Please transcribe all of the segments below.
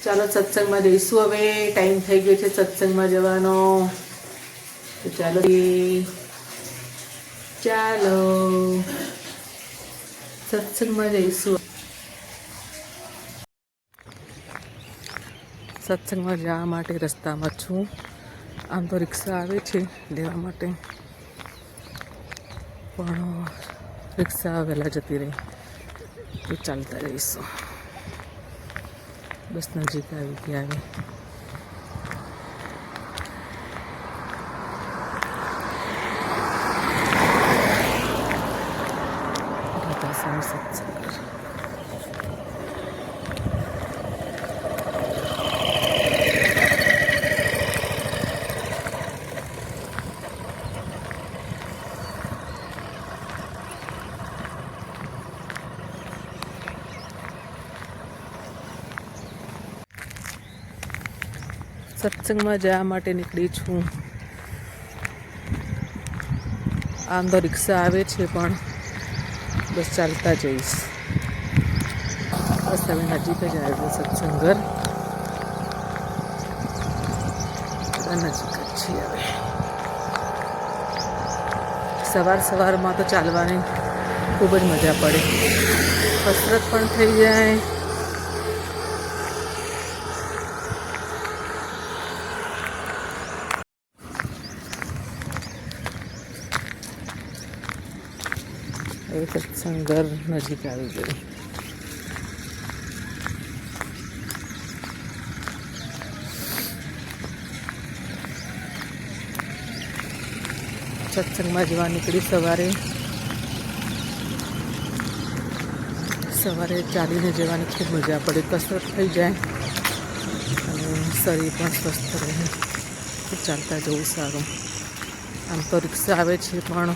ચાલો સત્સંગમાં જઈશું. હવે ટાઈમ થઈ ગયો છે સત્સંગમાં જવાનો. તો ચાલો ચાલો સત્સંગમાં જઈશું. સત્સંગમાં જવા માટે રસ્તામાં છું. આમ તો રિક્ષા આવે છે લેવા માટે, પણ રિક્ષા વહેલા જતી રહી તો ચાલતા રહીશું. બસ નજીક આવી ગયા. સત્સંગ સત્સંગમાં જવા માટે નીકળી છું. આમ તો રિક્ષા આવે છે, પણ બસ ચાલતા જઈશ. બસ હવે નજીક જ આવ્યું સત્સંગ ઘર, નજીક જ છીએ. હવે સવારમાં તો ચાલવાની ખૂબ જ મજા પડે, કસરત પણ થઈ જાય. હવે સત્સંગ ઘર નજીક આવી ગયું. સત્સંગમાં જવા નીકળી. સવારે ચાલીને જવાની ખૂબ મજા પડે, કસરત થઈ જાય અને શરીર પણ સ્વસ્થ રહે. ચાલતા જવું સારું. આમ તો રિક્ષા આવે છે, પણ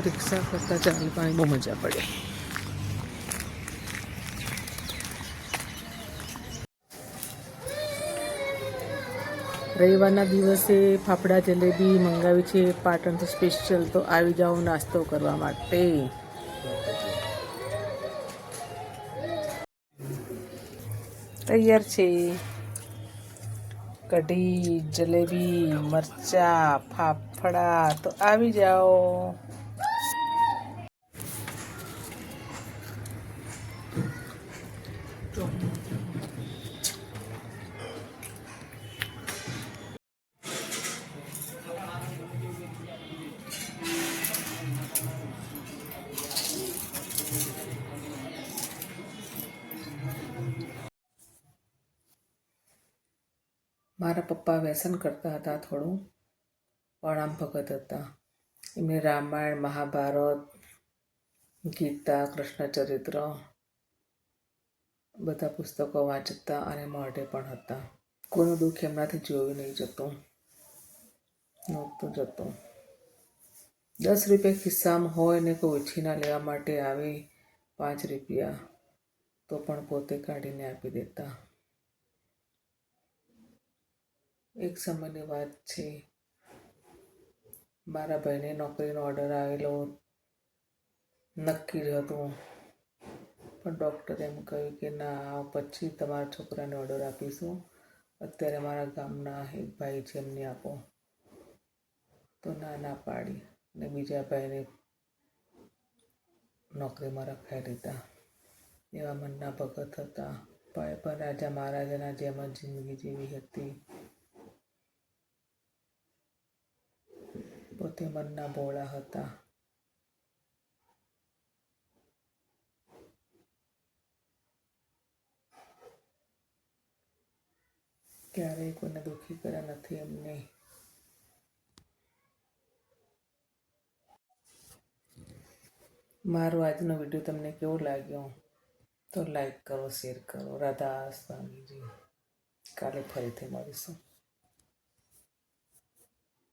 રિક્ષા કરતાં ચાલવાની બહુ મજા પડે. રવિવારના દિવસે ફાફડા જલેબી મંગાવી છે પાટણથી સ્પેશિયલ. તો આવી જાઓ નાસ્તો કરવા માટે. તૈયાર છે કઢી, જલેબી, મરચા, ફાફડા. તો આવી જાઓ. મારા પપ્પા વ્યસન કરતા હતા થોડું, પ્રણામ ભગત હતા. એમને રામાયણ, મહાભારત, ગીતા, કૃષ્ણચરિત્ર બધા પુસ્તકો વાંચતા અને મોઢે પણ હતા. કોઈનું દુઃખ એમનાથી જોયું નહીં જતું. 10 રૂપિયા ખિસ્સામાં હોય ને કોઈ ઉછીના લેવા માટે આવે 5 રૂપિયા, તો પણ પોતે કાઢીને આપી દેતા. એક સમયની વાત છે, મારા ભાઈને નોકરીનો ઓર્ડર આવેલો, નક્કી જ હતું. પણ ડૉક્ટરે એમ કહ્યું કે ના, પછી તમારા છોકરાને ઓર્ડર આપીશું. અત્યારે મારા ગામના એક ભાઈ છે એમને આપો. તો ના પાડી ને બીજા ભાઈને નોકરીમાં રખાઈ લીધા. એવા મનના ભગત હતા. ભાઈ પણ રાજા મહારાજાના જેમ જ જિંદગી જીવી હતી. પોતે મનના ભોળા હતા. ક્યારેય કોઈને દુઃખી કર્યા નથી એમને. મારો આજનો વિડીયો તમને કેવો લાગ્યો તો લાઈક કરો, શેર કરો. રાધા સ્વામીજી. કાલે ફરીથી મળીશું.